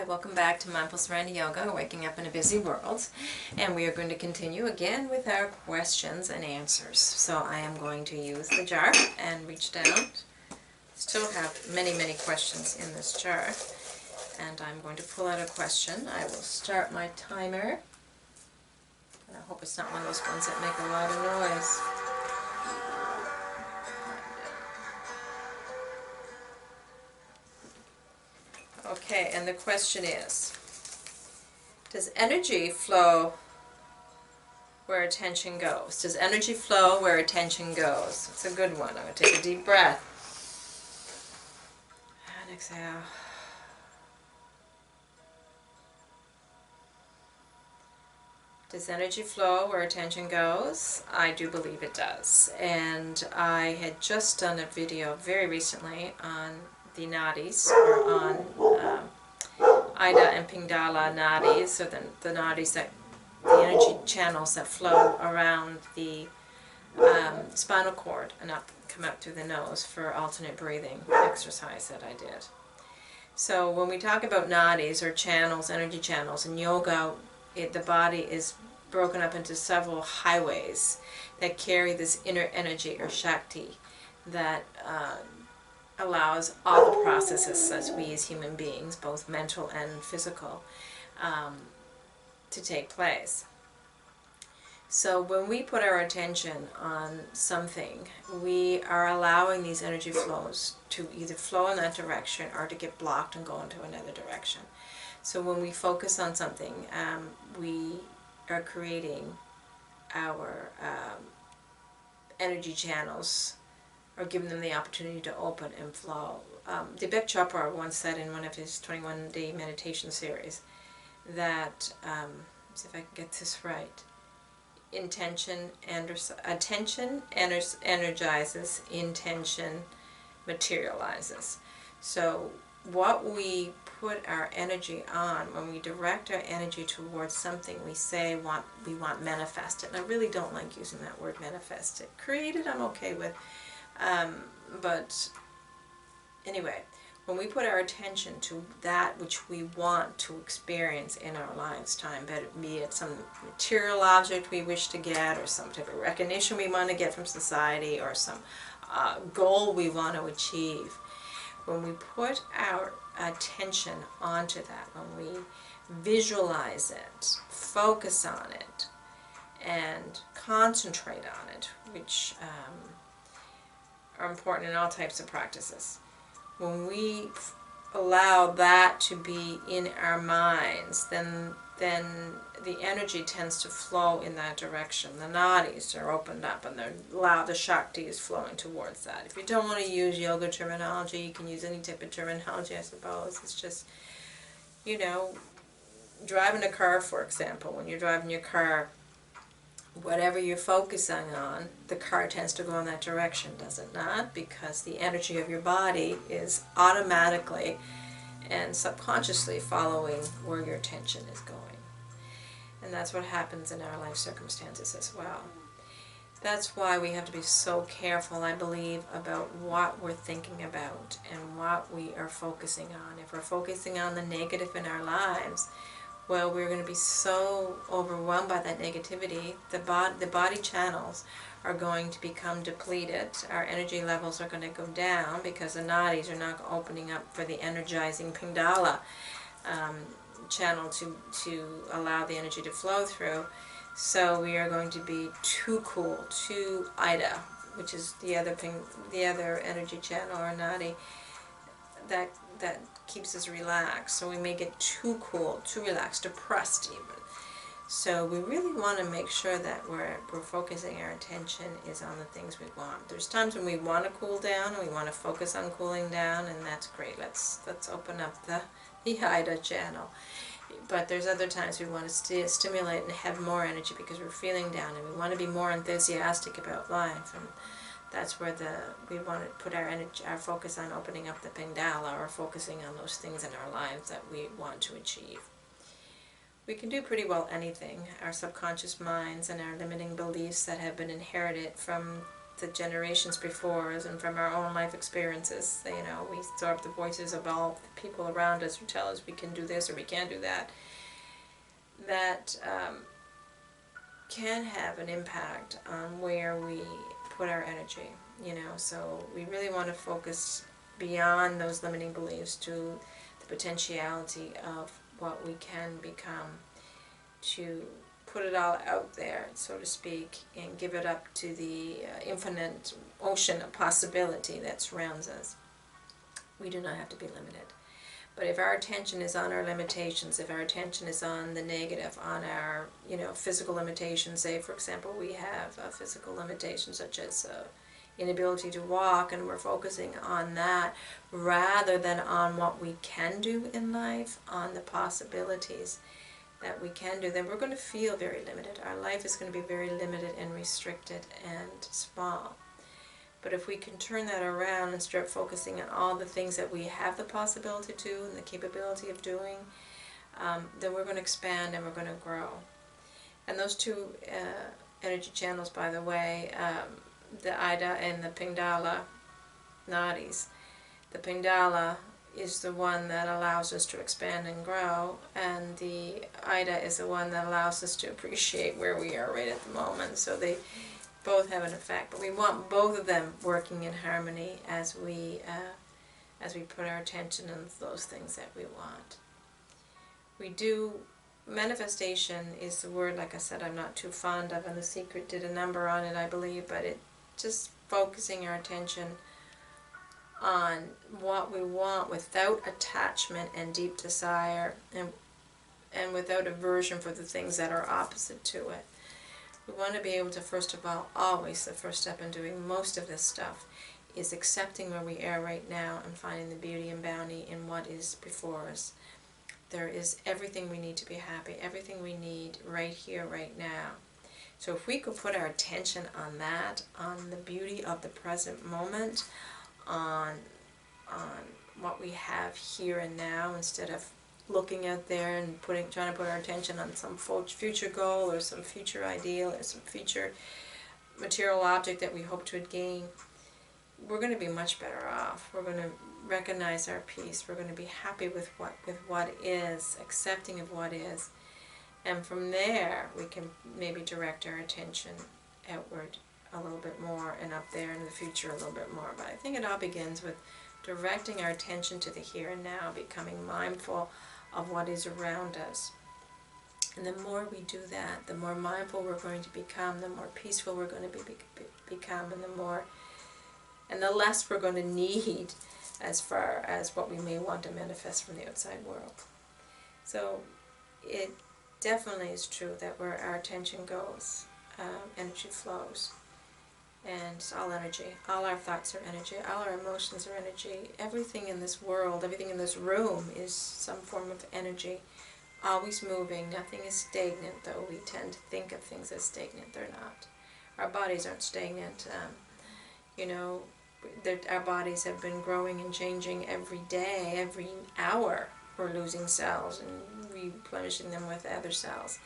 welcome back to Mindful Serenity Yoga, Waking Up in a Busy World. And we are going to continue again with our questions and answers. So I am going to use the jar and reach down. Still have many questions in this jar. And I'm going to pull out a question. I will start my timer. And I hope it's not one of those ones that make a lot of noise. Okay, and the question is, does energy flow where attention goes? Does energy flow where attention goes? It's a good one. I'm going to take a deep breath. And exhale. Does energy flow where attention goes? I do believe it does. And I had just done a video very recently on the nadis, or on Ida and Pingala nadis, so the nadis, that the energy channels that flow around the spinal cord and come up through the nose for alternate breathing exercise that I did. So when we talk about nadis or channels, energy channels in yoga, the body is broken up into several highways that carry this inner energy or Shakti that allows all the processes that we as human beings, both mental and physical, to take place. So when we put our attention on something, we are allowing these energy flows to either flow in that direction or to get blocked and go into another direction. So when we focus on something, we are creating our energy channels, or giving them the opportunity to open and flow. Deepak Chopra once said in one of his 21-day meditation series that, let's see if I can get this right, attention energizes, intention materializes. So what we put our energy on, when we direct our energy towards something we say we want manifested, and I really don't like using that word manifested. Created I'm okay with, but anyway, when we put our attention to that which we want to experience in our lifetime, be it some material object we wish to get, or some type of recognition we want to get from society, or some goal we want to achieve, when we put our attention onto that, when we visualize it, focus on it, and concentrate on it, which are important in all types of practices. When we allow that to be in our minds, then the energy tends to flow in that direction. The nadis are opened up and the Shakti is flowing towards that. If you don't want to use yoga terminology, you can use any type of terminology, I suppose. It's just, you know, driving a car, for example. When you're driving your car, whatever you're focusing on, the car tends to go in that direction, does it not? Because the energy of your body is automatically and subconsciously following where your attention is going. And that's what happens in our life circumstances as well. That's why we have to be so careful, I believe, about what we're thinking about and what we are focusing on. If we're focusing on the negative in our lives, well, we're going to be so overwhelmed by that negativity, the body channels are going to become depleted. Our energy levels are going to go down because the nadis are not opening up for the energizing Pingala channel to allow the energy to flow through. So we are going to be too cool, too Ida, which is the other energy channel or nadi that keeps us relaxed. So we may get too cool, too relaxed, depressed even. So we really want to make sure that we're focusing our attention is on the things we want. There's times when we want to cool down and we want to focus on cooling down, and that's great. Let's open up the Ida channel. But there's other times we want to stimulate and have more energy because we're feeling down and we want to be more enthusiastic about life. And that's where we want to put our energy, our focus on opening up the Pingala, or focusing on those things in our lives that we want to achieve. We can do pretty well anything. Our subconscious minds and our limiting beliefs that have been inherited from the generations before us and from our own life experiences. You know, we absorb the voices of all the people around us who tell us we can do this or we can't do that. That can have an impact on where we put our energy, you know. So we really want to focus beyond those limiting beliefs to the potentiality of what we can become, to put it all out there, so to speak, and give it up to the infinite ocean of possibility that surrounds us. We do not have to be limited. But if our attention is on our limitations, if our attention is on the negative, on our, you know, physical limitations, say for example we have a physical limitation such as inability to walk, and we're focusing on that rather than on what we can do in life, on the possibilities that we can do, then we're going to feel very limited. Our life is going to be very limited and restricted and small. But if we can turn that around and start focusing on all the things that we have the possibility to do and the capability of doing, then we're going to expand and we're going to grow. And those two energy channels, by the way, the Ida and the Pingala nadis. The Pingala is the one that allows us to expand and grow, and the Ida is the one that allows us to appreciate where we are right at the moment. So they both have an effect, but we want both of them working in harmony as we put our attention on those things that we want. We do, manifestation is the word, like I said, I'm not too fond of, and The Secret did a number on it, I believe, but it just focusing our attention on what we want without attachment and deep desire, and without aversion for the things that are opposite to it. We want to be able to, first of all, always the first step in doing most of this stuff is accepting where we are right now and finding the beauty and bounty in what is before us. There is everything we need to be happy, everything we need right here, right now. So if we could put our attention on that, on the beauty of the present moment, on what we have here and now, instead of looking out there and trying to put our attention on some future goal or some future ideal or some future material object that we hope to gain, we're going to be much better off. We're going to recognize our peace. We're going to be happy with what is, accepting of what is, and from there we can maybe direct our attention outward a little bit more and up there in the future a little bit more. But I think it all begins with directing our attention to the here and now, becoming mindful of what is around us. And the more we do that, the more mindful we're going to become, the more peaceful we're going to become, and the less we're going to need as far as what we may want to manifest from the outside world. So it definitely is true that where our attention goes, energy flows. And it's all energy. All our thoughts are energy. All our emotions are energy. Everything in this world, everything in this room is some form of energy. Always moving. Nothing is stagnant, though we tend to think of things as stagnant. They're not. Our bodies aren't stagnant. You know, our bodies have been growing and changing every day, every hour. We're losing cells and replenishing them with other cells.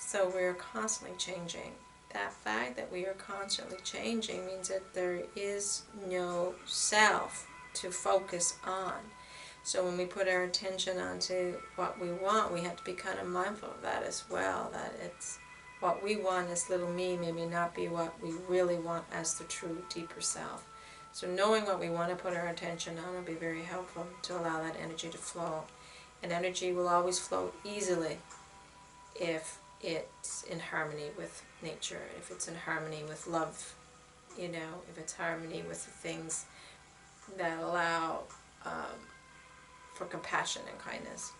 So we're constantly changing. That fact that we are constantly changing means that there is no self to focus on. So when we put our attention onto what we want, we have to be kind of mindful of that as well, that it's what we want as little me maybe not be what we really want as the true, deeper self. So knowing what we want to put our attention on will be very helpful to allow that energy to flow. And energy will always flow easily if it's in harmony with nature, if it's in harmony with love, you know, if it's harmony with the things that allow for compassion and kindness.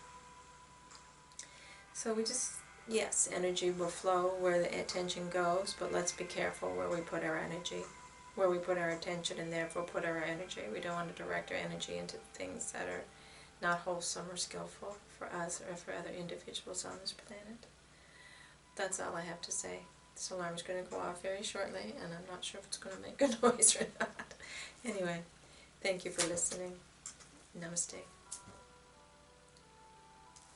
So we just, yes, energy will flow where the attention goes, but let's be careful where we put our energy, where we put our attention, and therefore put our energy. We don't want to direct our energy into things that are not wholesome or skillful for us or for other individuals on this planet. That's all I have to say. This alarm is going to go off very shortly, and I'm not sure if it's going to make a noise or not. Anyway, thank you for listening. Namaste.